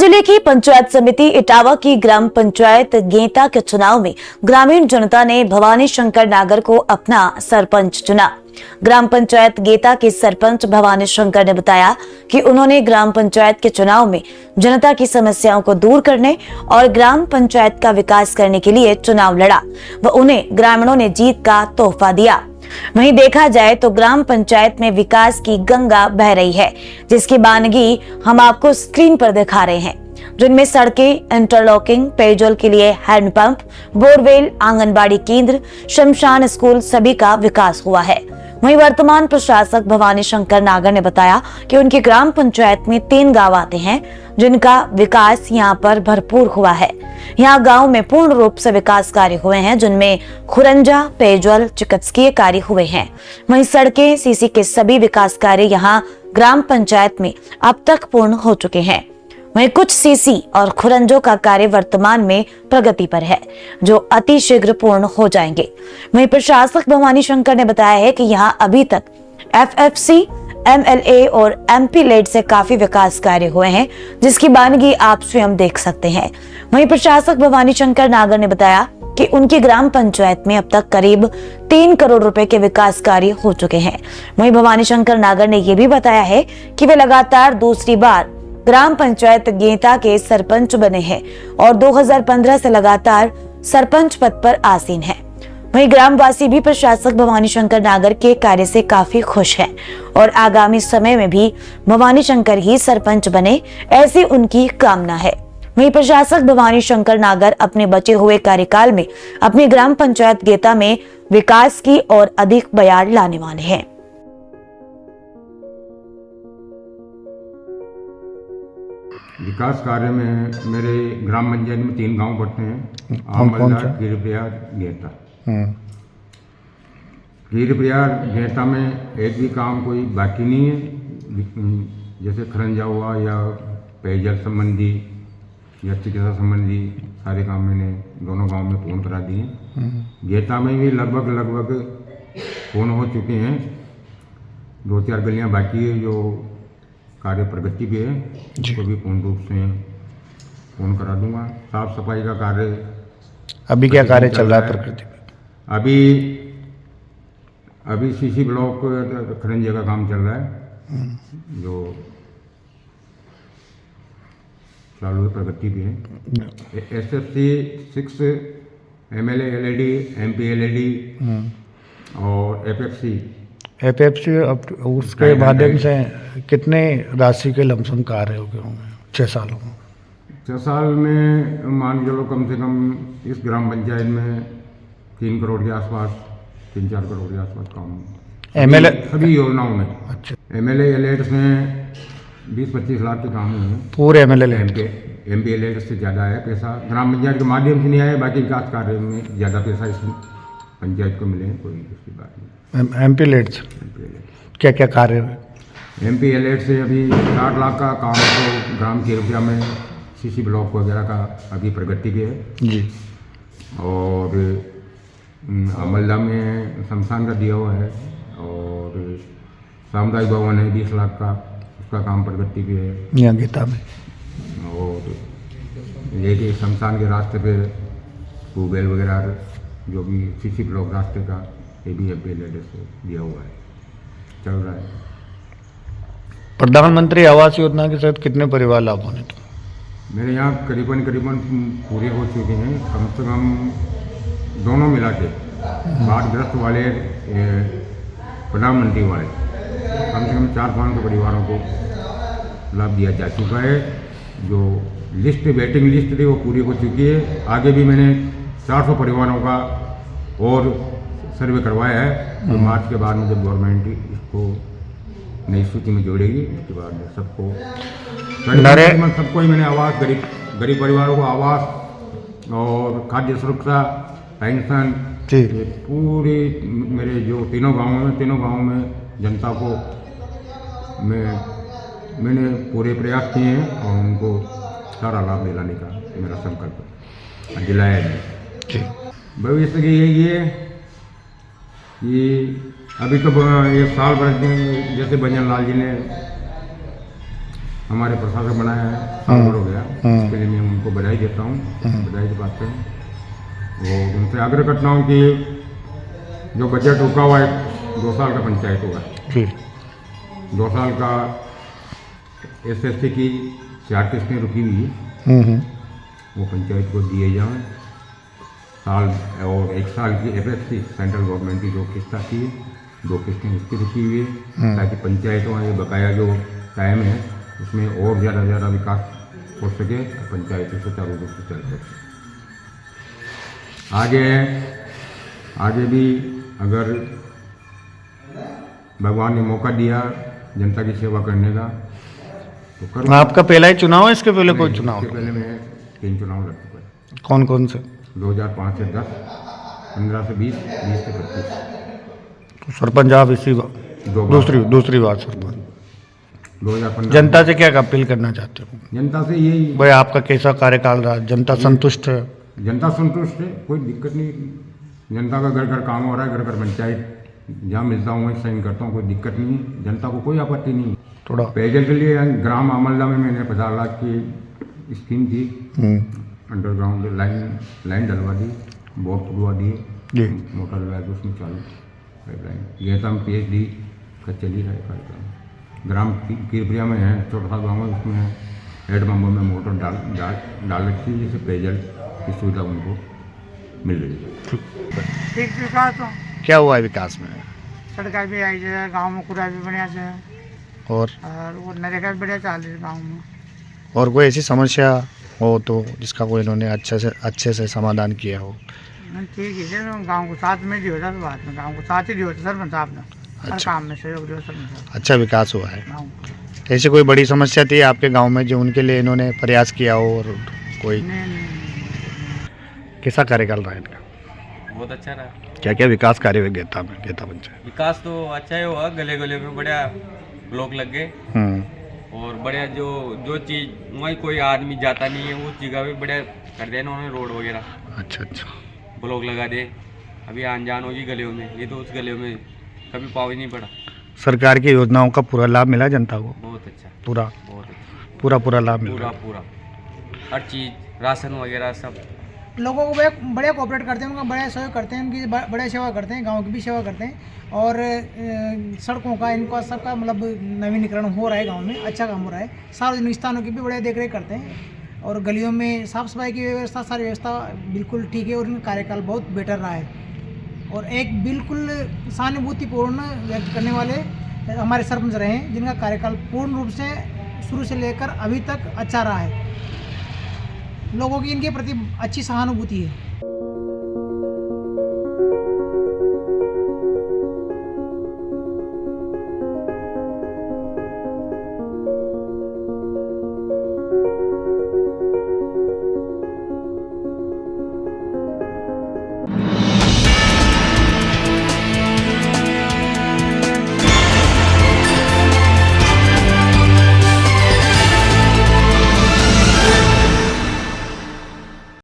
जिले की पंचायत समिति इटावा की ग्राम पंचायत गेंता के चुनाव में ग्रामीण जनता ने भवानी शंकर नागर को अपना सरपंच चुना। ग्राम पंचायत गेंता के सरपंच भवानी शंकर ने बताया कि उन्होंने ग्राम पंचायत के चुनाव में जनता की समस्याओं को दूर करने और ग्राम पंचायत का विकास करने के लिए चुनाव लड़ा व उन्हें ग्रामीणों ने जीत का तोहफा दिया। वहीं देखा जाए तो ग्राम पंचायत में विकास की गंगा बह रही है, जिसकी बानगी हम आपको स्क्रीन पर दिखा रहे हैं, जिनमें सड़कें, इंटरलॉकिंग, पेयजल के लिए हैंडपंप, बोरवेल, आंगनबाड़ी केंद्र, शमशान स्कूल सभी का विकास हुआ है। वहीं वर्तमान प्रशासक भवानी शंकर नागर ने बताया कि उनकी ग्राम पंचायत में 3 गांव आते हैं, जिनका विकास यहां पर भरपूर हुआ है। यहाँ गांव में पूर्ण रूप से विकास कार्य हुए हैं, जिनमें खुरंजा, पेयजल, चिकित्सकीय कार्य हुए हैं। वहीं सड़कें, सीसी के सभी विकास कार्य यहाँ ग्राम पंचायत में अब तक पूर्ण हो चुके हैं। वहीं कुछ सीसी और खुरंजों का कार्य वर्तमान में प्रगति पर है, जो अति शीघ्र पूर्ण हो जाएंगे। वहीं प्रशासक भवानी शंकर ने बताया है कि यहाँ अभी तक FFC, MLA और MP लेड से काफी विकास कार्य हुए हैं, जिसकी बानगी आप स्वयं देख सकते हैं। वहीं प्रशासक भवानी शंकर नागर ने बताया कि उनकी ग्राम पंचायत में अब तक करीब 3 करोड़ रुपए के विकास कार्य हो चुके हैं। वहीं भवानी शंकर नागर ने यह भी बताया है कि वे लगातार दूसरी बार ग्राम पंचायत गेंता के सरपंच बने हैं और 2015 से लगातार सरपंच पद पर आसीन हैं। वहीं ग्रामवासी भी प्रशासक भवानी शंकर नागर के कार्य से काफी खुश हैं और आगामी समय में भी भवानी शंकर ही सरपंच बने, ऐसी उनकी कामना है। वहीं प्रशासक भवानी शंकर नागर अपने बचे हुए कार्यकाल में अपनी ग्राम पंचायत गेंता में विकास की और अधिक बयार लाने वाले हैं। विकास कार्य में मेरे ग्राम पंचायत में 3 गांव पड़ते हैं, आमलदा, गिरप्रयाग, गेंता। गिरप्रयाग गेंता में एक भी काम कोई बाकी नहीं है। जैसे खरंजा हुआ या पेयजल संबंधी या चिकित्सा संबंधी सारे काम मैंने दोनों गांव में पूर्ण करा दिए। गेंता में भी लगभग पूर्ण हो चुके हैं। 2-4 गलियां बाकी है जो कार्य प्रगति पे है, उसको भी पूर्ण रूप से पूर्ण करा दूंगा। साफ सफाई का कार्य अभी क्या कार्य चल रहा है प्रकृति पे? अभी सीसी ब्लॉक खरंजे का काम चल रहा है, जो चालू है, प्रगति भी है। SFC 6 MLA LED, MP LED और FFC अब उसके माध्यम से कितने राशि के लमसम कार्य हो गए होंगे 6 सालों में? 6 साल में मान चलो कम से कम इस ग्राम पंचायत में 3 करोड़ के आसपास, 3-4 करोड़ के आसपास काम MLA सभी योजनाओं में। अच्छा, MLA एलेट्स में 20-25 लाख के काम हुए हैं पूरे MLA MP एलेट्स से ज़्यादा है पैसा। ग्राम पंचायत के माध्यम से नहीं आया, बाकी विकास कार्य में ज़्यादा पैसा इस पंचायत को मिले, कोई उसकी बात नहीं। MP लेट क्या क्या कार्य हुए? MP एलेट से अभी 60 लाख का काम तो ग्राम के रुपया में सीसी ब्लॉक वगैरह का अभी प्रगति भी है जी। और अमलदा में शमशान का दिया हुआ है और सामुदायिक भवन है 20 लाख का, उसका काम प्रगति भी है यहाँ गीता में। और ये कि शमशान के रास्ते पे ट्यूबवेल वगैरह जो भी सीसी ब्लॉक रास्ते का, ये भी MP लेटर से दिया हुआ है, चल रहा है। प्रधानमंत्री आवास योजना के तहत कितने परिवार लाभ होने तो? मेरे यहाँ करीबन पूरे हो चुके हैं, कम से कम दोनों मिला के बाढ़ग्रस्त वाले, प्रधानमंत्री वाले, कम से कम 400-500 परिवारों को लाभ दिया जा चुका है। जो लिस्ट, वेटिंग लिस्ट थी वो पूरी हो चुकी है। आगे भी मैंने 400 परिवारों का और सर्वे करवाया है। तो मार्च के बाद में जब गवर्नमेंट इसको नई सूची में जोड़ेगी, उसके बाद में सबको ही मैंने आवास, गरीब परिवारों को आवास और खाद्य सुरक्षा, पेंशन, पूरी मेरे जो तीनों गांवों में जनता को मैंने पूरे प्रयास किए हैं और उनको सारा लाभ दिलाने का मेरा संकल्प दिलाया है। भविष्य की यही है कि अभी तो ये साल भर जैसे भजन लाल जी ने हमारे प्रशासक बनाया है, हाँ। हो गया। इसके लिए मैं उनको बधाई देता हूँ, बधाई की बात है। वो उनसे आग्रह करता हूँ कि जो बजट रुका हुआ है 2 साल का पंचायत होगा, जी 2 साल का SST की 4 किस्तें रुकी हुई है, वो पंचायत को दिए जाएं साल, और 1 साल की FST सेंट्रल गवर्नमेंट की 2 किस्त आती है, 2 किस्तें उसकी रुकी हुई है, ताकि पंचायतों में बकाया जो टाइम है उसमें और ज़्यादा विकास हो सके, पंचायतें सुचारू रूप से चल सके। आगे भी अगर भगवान ने मौका दिया जनता की सेवा करने का तो करो। आपका पहला ही चुनाव है, इसके पहले कोई नहीं, चुनाव? इसके पहले मैं 3 चुनाव लड़ चुका है। कौन कौन से? 2005 से 10, 15 से 20, 20 से 25। तो सरपंच आप इसी दो बार। दूसरी बार सरपंच। 2015 जनता से क्या अपील करना चाहते हो जनता से यही, भाई? आपका कैसा कार्यकाल रहा? जनता संतुष्ट है? जनता संतुष्ट है, कोई दिक्कत नहीं। जनता का घर घर काम हो रहा है, घर घर पंचायत जहाँ मिलता हूँ मैं साइन करता हूँ, कोई दिक्कत नहीं है, जनता को कोई आपत्ति नहीं। थोड़ा पेयजल के लिए ग्राम आमल्ला में मैंने 50 लाख की स्कीम थी, अंडरग्राउंड लाइन डलवा दी, बोर खुदवा दिए, जी मोटर लगा के उसमें चालू पाइपलाइन। गेता में PhD का चली रहा है कार्यक्रम। ग्राम कीरप्रिया में है, छोटा सा गाँव है, उसमें हेड पंपों में मोटर डाल रखी है, जिससे पेयजल की सुविधा उनको मिल रही है। ठीक विकास तो क्या हुआ है विकास में? सड़का भी आई है, गाँव में कूड़ा भी बढ़िया से, और वो नरेगा भी बढ़िया चाल रही है गाँव में। और कोई ऐसी समस्या हो तो जिसका कोई इन्होंने अच्छे से समाधान किया हो? ठीक है सर, गाँव को साथ में दी होता बात में, गाँव को साथ ही दी होता सरपंच साहब ने, हर अच्छा। काम में सहयोग दिया सरपंच साहब अच्छा विकास हुआ है। गाँव को। ऐसी कोई बड़ी समस्या थी आपके गांव में जो उनके लिए इन्होंने प्रयास किया हो? और कोई कैसा कार्यकाल रहा इनका? बहुत अच्छा रहा। क्या क्या विकास कार्य हुए गेता पंचायत? विकास तो अच्छा ही हुआ, गले गले में बढ़िया ब्लॉक लग गए, और बढ़िया जो चीज़ वहीं कोई आदमी जाता नहीं है वो जगह भी बढ़िया कर दिया इन्होंने, रोड वगैरह अच्छा अच्छा ब्लॉक लगा दे। अभी आन जान होगी गलियों में, ये तो उस गलियों में कभी पाव ही नहीं पड़ा। सरकार की योजनाओं का पूरा लाभ मिला जनता को? बहुत अच्छा, पूरा बहुत अच्छा, पूरा लाभ मिला? पूरा हर चीज़, राशन वगैरह सब। लोगों को बढ़िया कोऑपरेट करते हैं, उनका बढ़िया सहयोग करते हैं, उनकी बढ़िया सेवा करते हैं, गांव की भी सेवा करते हैं। और सड़कों का इनका सबका मतलब नवीनीकरण हो रहा है गांव में, अच्छा काम हो रहा है। सार्वजनिक स्थानों की भी बढ़िया देखरेख करते हैं, और गलियों में साफ़ सफाई की व्यवस्था, सारी व्यवस्था बिल्कुल ठीक है, और इनका कार्यकाल बहुत बेटर रहा है। और एक बिल्कुल सहानुभूतिपूर्ण व्यक्त करने वाले हमारे सरपंच रहे हैं, जिनका कार्यकाल पूर्ण रूप से शुरू से लेकर अभी तक अच्छा रहा है। लोगों की इनके प्रति अच्छी सहानुभूति है।